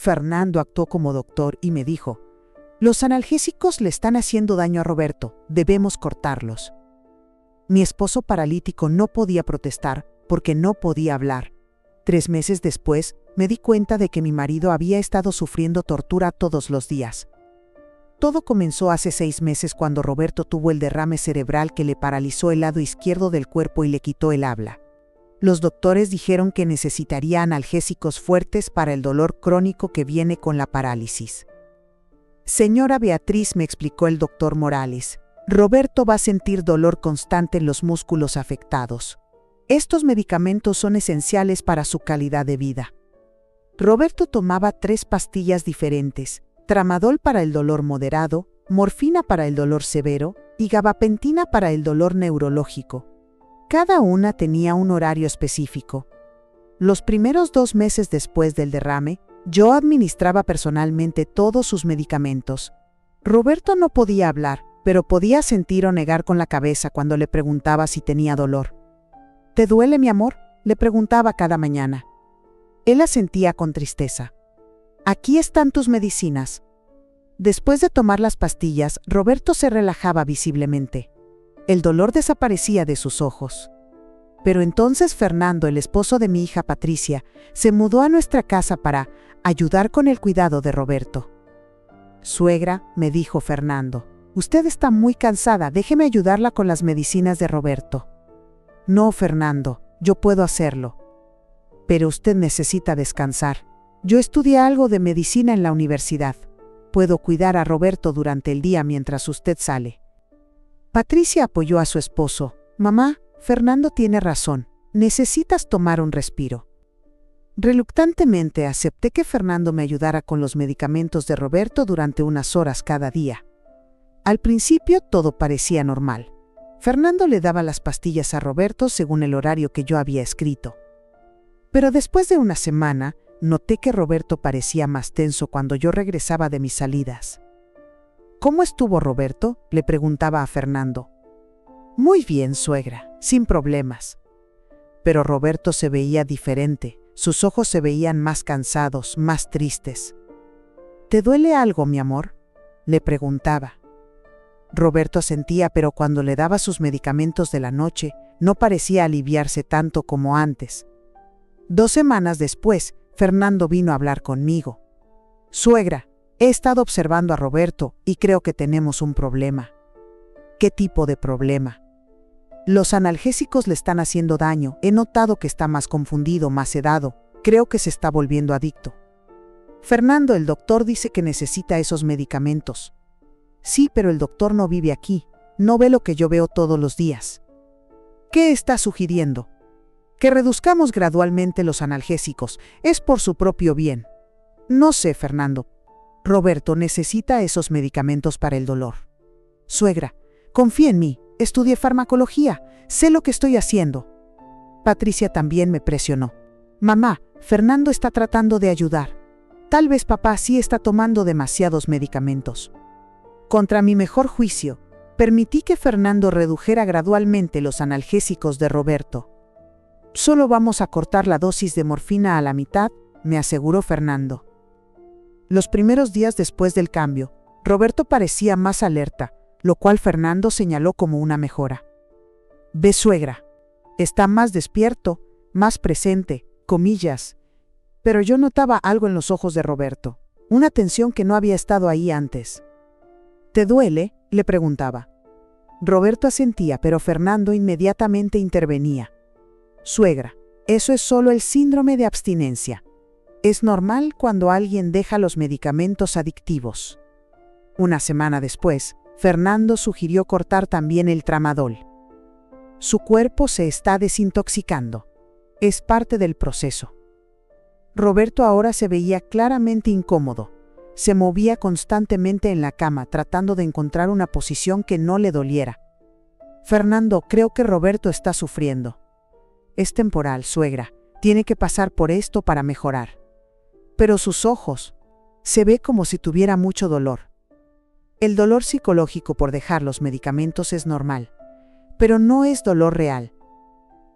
Fernando actuó como doctor y me dijo: «Los analgésicos le están haciendo daño a Roberto, debemos cortarlos». Mi esposo paralítico no podía protestar porque no podía hablar. 3 meses después, me di cuenta de que mi marido había estado sufriendo tortura todos los días. Todo comenzó hace 6 meses cuando Roberto tuvo el derrame cerebral que le paralizó el lado izquierdo del cuerpo y le quitó el habla. Los doctores dijeron que necesitaría analgésicos fuertes para el dolor crónico que viene con la parálisis. Señora Beatriz, me explicó el doctor Morales, Roberto va a sentir dolor constante en los músculos afectados. Estos medicamentos son esenciales para su calidad de vida. Roberto tomaba 3 pastillas diferentes: tramadol para el dolor moderado, morfina para el dolor severo y gabapentina para el dolor neurológico. Cada una tenía un horario específico. Los primeros 2 meses después del derrame, yo administraba personalmente todos sus medicamentos. Roberto no podía hablar, pero podía sentir o negar con la cabeza cuando le preguntaba si tenía dolor. ¿Te duele, mi amor?, le preguntaba cada mañana. Él asentía con tristeza. Aquí están tus medicinas. Después de tomar las pastillas, Roberto se relajaba visiblemente. El dolor desaparecía de sus ojos. Pero entonces Fernando, el esposo de mi hija Patricia, se mudó a nuestra casa para ayudar con el cuidado de Roberto. «Suegra», me dijo Fernando, «usted está muy cansada, déjeme ayudarla con las medicinas de Roberto». «No, Fernando, yo puedo hacerlo. Pero usted necesita descansar. Yo estudié algo de medicina en la universidad. Puedo cuidar a Roberto durante el día mientras usted sale». Patricia apoyó a su esposo. «Mamá, Fernando tiene razón. Necesitas tomar un respiro». Reluctantemente acepté que Fernando me ayudara con los medicamentos de Roberto durante unas horas cada día. Al principio todo parecía normal. Fernando le daba las pastillas a Roberto según el horario que yo había escrito. Pero después de una semana, noté que Roberto parecía más tenso cuando yo regresaba de mis salidas. «¿Cómo estuvo Roberto?», le preguntaba a Fernando. «Muy bien, suegra, sin problemas». Pero Roberto se veía diferente, sus ojos se veían más cansados, más tristes. «¿Te duele algo, mi amor?», le preguntaba. Roberto asentía, pero cuando le daba sus medicamentos de la noche, no parecía aliviarse tanto como antes. 2 semanas después, Fernando vino a hablar conmigo. «Suegra, he estado observando a Roberto y creo que tenemos un problema». «¿Qué tipo de problema?». «Los analgésicos le están haciendo daño. He notado que está más confundido, más sedado. Creo que se está volviendo adicto». «Fernando, el doctor dice que necesita esos medicamentos». «Sí, pero el doctor no vive aquí. No ve lo que yo veo todos los días». «¿Qué está sugiriendo?». «Que reduzcamos gradualmente los analgésicos. Es por su propio bien». «No sé, Fernando. Roberto necesita esos medicamentos para el dolor». «Suegra, confía en mí. Estudié farmacología. Sé lo que estoy haciendo». Patricia también me presionó. «Mamá, Fernando está tratando de ayudar. Tal vez papá sí está tomando demasiados medicamentos». Contra mi mejor juicio, permití que Fernando redujera gradualmente los analgésicos de Roberto. «Solo vamos a cortar la dosis de morfina a la mitad», me aseguró Fernando. Los primeros días después del cambio, Roberto parecía más alerta, lo cual Fernando señaló como una mejora. «Ve, suegra, está más despierto, más presente, comillas». Pero yo notaba algo en los ojos de Roberto, una tensión que no había estado ahí antes. «¿Te duele?», le preguntaba. Roberto asentía, pero Fernando inmediatamente intervenía. «Suegra, eso es solo el síndrome de abstinencia. Es normal cuando alguien deja los medicamentos adictivos». Una semana después, Fernando sugirió cortar también el tramadol. «Su cuerpo se está desintoxicando. Es parte del proceso». Roberto ahora se veía claramente incómodo. Se movía constantemente en la cama tratando de encontrar una posición que no le doliera. «Fernando, creo que Roberto está sufriendo». «Es temporal, suegra. Tiene que pasar por esto para mejorar». «Pero sus ojos. Se ve como si tuviera mucho dolor». El dolor psicológico por dejar los medicamentos es normal, pero no es dolor real.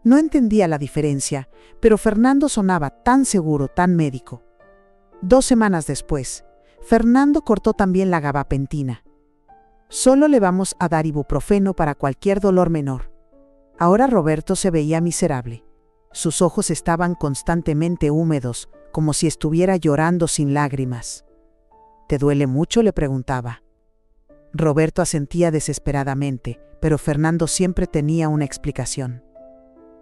No entendía la diferencia, pero Fernando sonaba tan seguro, tan médico. 2 semanas después, Fernando cortó también la gabapentina. Solo le vamos a dar ibuprofeno para cualquier dolor menor. Ahora Roberto se veía miserable. Sus ojos estaban constantemente húmedos, como si estuviera llorando sin lágrimas. ¿Te duele mucho?, le preguntaba. Roberto asentía desesperadamente, pero Fernando siempre tenía una explicación.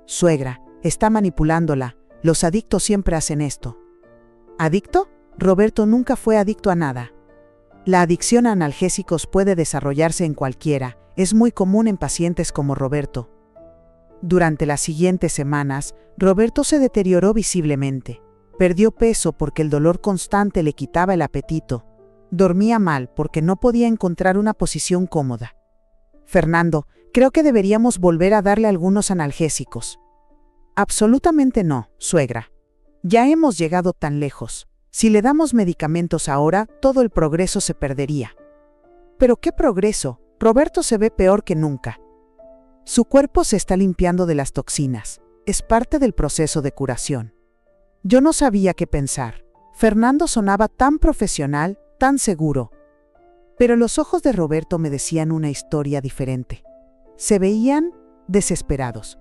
Suegra, está manipulándola. Los adictos siempre hacen esto. ¿Adicto? Roberto nunca fue adicto a nada. La adicción a analgésicos puede desarrollarse en cualquiera, es muy común en pacientes como Roberto. Durante las siguientes semanas, Roberto se deterioró visiblemente. Perdió peso porque el dolor constante le quitaba el apetito. Dormía mal porque no podía encontrar una posición cómoda. Fernando, creo que deberíamos volver a darle algunos analgésicos. Absolutamente no, suegra. Ya hemos llegado tan lejos. Si le damos medicamentos ahora, todo el progreso se perdería. ¿Pero qué progreso? Roberto se ve peor que nunca. Su cuerpo se está limpiando de las toxinas. Es parte del proceso de curación. Yo no sabía qué pensar. Fernando sonaba tan profesional, tan seguro. Pero los ojos de Roberto me decían una historia diferente. Se veían desesperados.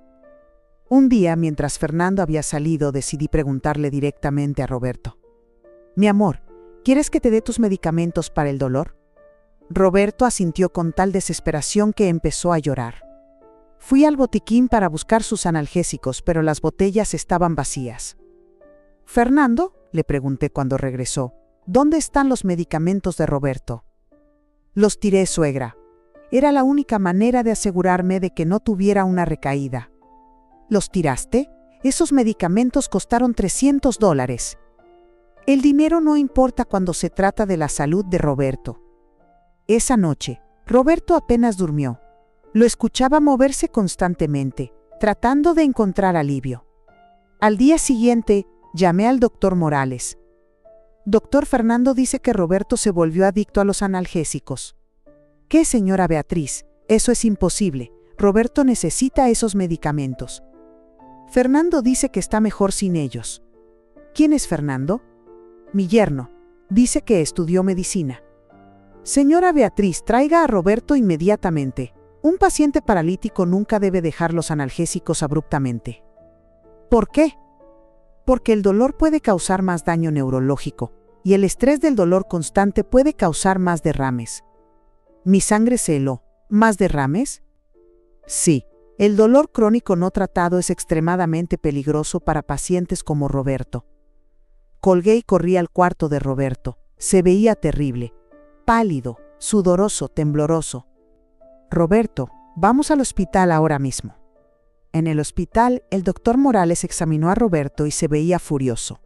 Un día, mientras Fernando había salido, decidí preguntarle directamente a Roberto. Mi amor, ¿quieres que te dé tus medicamentos para el dolor? Roberto asintió con tal desesperación que empezó a llorar. Fui al botiquín para buscar sus analgésicos, pero las botellas estaban vacías. Fernando, le pregunté cuando regresó, ¿dónde están los medicamentos de Roberto? Los tiré, suegra. Era la única manera de asegurarme de que no tuviera una recaída. ¿Los tiraste? Esos medicamentos costaron $300. El dinero no importa cuando se trata de la salud de Roberto. Esa noche, Roberto apenas durmió. Lo escuchaba moverse constantemente, tratando de encontrar alivio. Al día siguiente, llamé al doctor Morales. Doctor Fernando dice que Roberto se volvió adicto a los analgésicos. ¿Qué, señora Beatriz? Eso es imposible. Roberto necesita esos medicamentos. Fernando dice que está mejor sin ellos. ¿Quién es Fernando? Mi yerno. Dice que estudió medicina. Señora Beatriz, traiga a Roberto inmediatamente. Un paciente paralítico nunca debe dejar los analgésicos abruptamente. ¿Por qué? Porque el dolor puede causar más daño neurológico, y el estrés del dolor constante puede causar más derrames. Mi sangre se heló. ¿Más derrames? Sí, el dolor crónico no tratado es extremadamente peligroso para pacientes como Roberto. Colgué y corrí al cuarto de Roberto. Se veía terrible, pálido, sudoroso, tembloroso. Roberto, vamos al hospital ahora mismo. En el hospital, el doctor Morales examinó a Roberto y se veía furioso.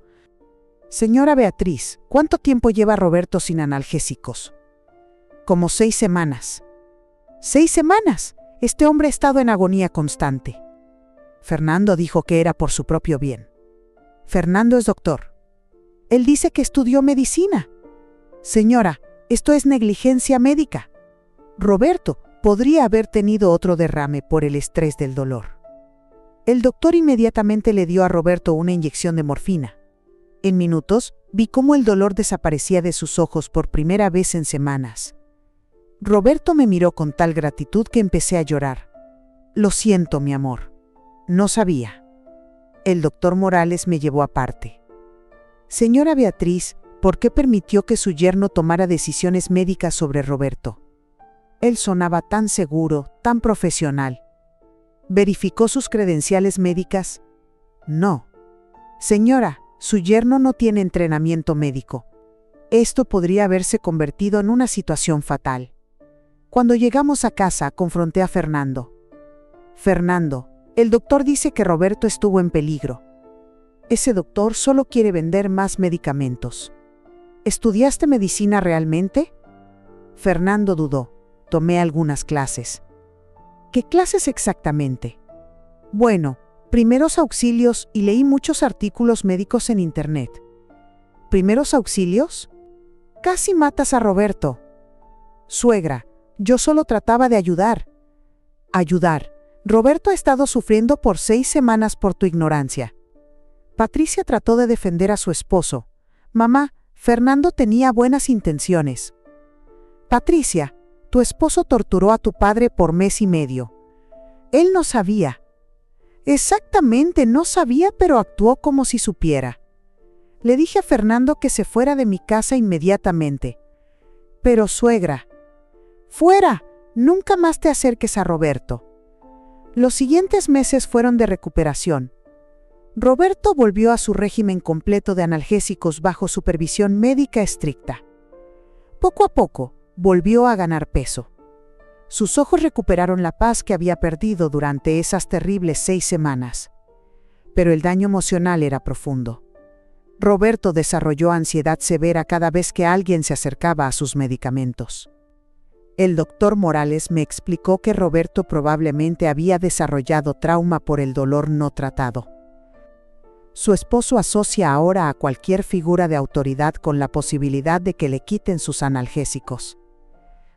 Señora Beatriz, ¿cuánto tiempo lleva Roberto sin analgésicos? Como 6 semanas. ¿6 semanas? Este hombre ha estado en agonía constante. Fernando dijo que era por su propio bien. Fernando es doctor. Él dice que estudió medicina. Señora, esto es negligencia médica. Roberto podría haber tenido otro derrame por el estrés del dolor. El doctor inmediatamente le dio a Roberto una inyección de morfina. En minutos, vi cómo el dolor desaparecía de sus ojos por primera vez en semanas. Roberto me miró con tal gratitud que empecé a llorar. Lo siento, mi amor. No sabía. El doctor Morales me llevó aparte. Señora Beatriz, ¿por qué permitió que su yerno tomara decisiones médicas sobre Roberto? Él sonaba tan seguro, tan profesional. ¿Verificó sus credenciales médicas? No. Señora, su yerno no tiene entrenamiento médico. Esto podría haberse convertido en una situación fatal. Cuando llegamos a casa, confronté a Fernando. Fernando, el doctor dice que Roberto estuvo en peligro. Ese doctor solo quiere vender más medicamentos. ¿Estudiaste medicina realmente? Fernando dudó. Tomé algunas clases. ¿Qué clases exactamente? Bueno, primeros auxilios y leí muchos artículos médicos en internet. ¿Primeros auxilios? Casi matas a Roberto. Suegra, yo solo trataba de ayudar. Ayudar. Roberto ha estado sufriendo por 6 semanas por tu ignorancia. Patricia trató de defender a su esposo. Mamá, Fernando tenía buenas intenciones. Patricia, tu esposo torturó a tu padre por mes y medio. Él no sabía. Exactamente, no sabía, pero actuó como si supiera. Le dije a Fernando que se fuera de mi casa inmediatamente. Pero suegra, ¡fuera! Nunca más te acerques a Roberto. Los siguientes meses fueron de recuperación. Roberto volvió a su régimen completo de analgésicos bajo supervisión médica estricta. Poco a poco, volvió a ganar peso. Sus ojos recuperaron la paz que había perdido durante esas terribles 6 semanas. Pero el daño emocional era profundo. Roberto desarrolló ansiedad severa cada vez que alguien se acercaba a sus medicamentos. El doctor Morales me explicó que Roberto probablemente había desarrollado trauma por el dolor no tratado. Su esposo asocia ahora a cualquier figura de autoridad con la posibilidad de que le quiten sus analgésicos.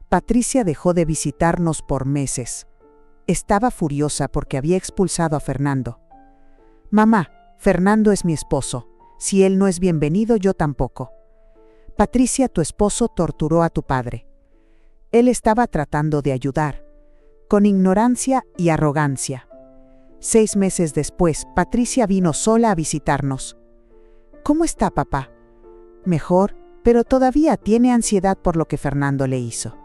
Patricia dejó de visitarnos por meses. Estaba furiosa porque había expulsado a Fernando. Mamá, Fernando es mi esposo. Si él no es bienvenido, yo tampoco. Patricia, tu esposo torturó a tu padre. Él estaba tratando de ayudar, con ignorancia y arrogancia. 6 meses después, Patricia vino sola a visitarnos. ¿Cómo está, papá? Mejor, pero todavía tiene ansiedad por lo que Fernando le hizo.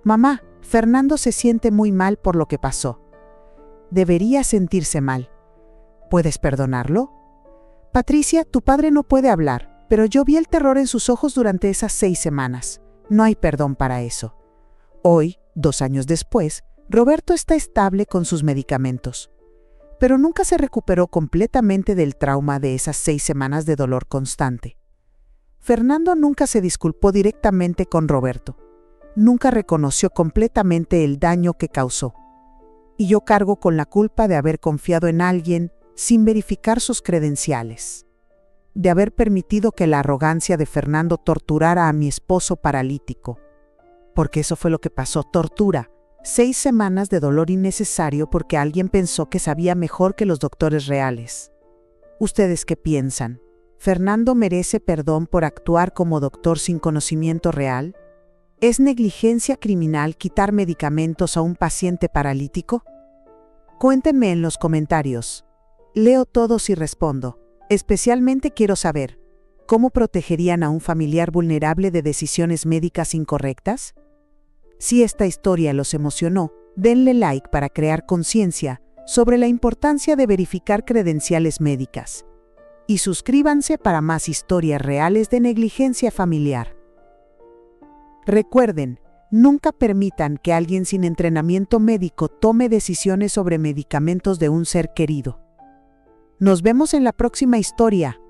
Mamá, Fernando se siente muy mal por lo que pasó. Debería sentirse mal. ¿Puedes perdonarlo? Patricia, tu padre no puede hablar, pero yo vi el terror en sus ojos durante esas 6 semanas. No hay perdón para eso. Hoy, 2 años después, Roberto está estable con sus medicamentos. Pero nunca se recuperó completamente del trauma de esas 6 semanas de dolor constante. Fernando nunca se disculpó directamente con Roberto. Nunca reconoció completamente el daño que causó. Y yo cargo con la culpa de haber confiado en alguien sin verificar sus credenciales. De haber permitido que la arrogancia de Fernando torturara a mi esposo paralítico. Porque eso fue lo que pasó, tortura. 6 semanas de dolor innecesario porque alguien pensó que sabía mejor que los doctores reales. ¿Ustedes qué piensan? ¿Fernando merece perdón por actuar como doctor sin conocimiento real? ¿Es negligencia criminal quitar medicamentos a un paciente paralítico? Cuéntenme en los comentarios. Leo todos y respondo. Especialmente quiero saber, ¿cómo protegerían a un familiar vulnerable de decisiones médicas incorrectas? Si esta historia los emocionó, denle like para crear conciencia sobre la importancia de verificar credenciales médicas. Y suscríbanse para más historias reales de negligencia familiar. Recuerden, nunca permitan que alguien sin entrenamiento médico tome decisiones sobre medicamentos de un ser querido. Nos vemos en la próxima historia.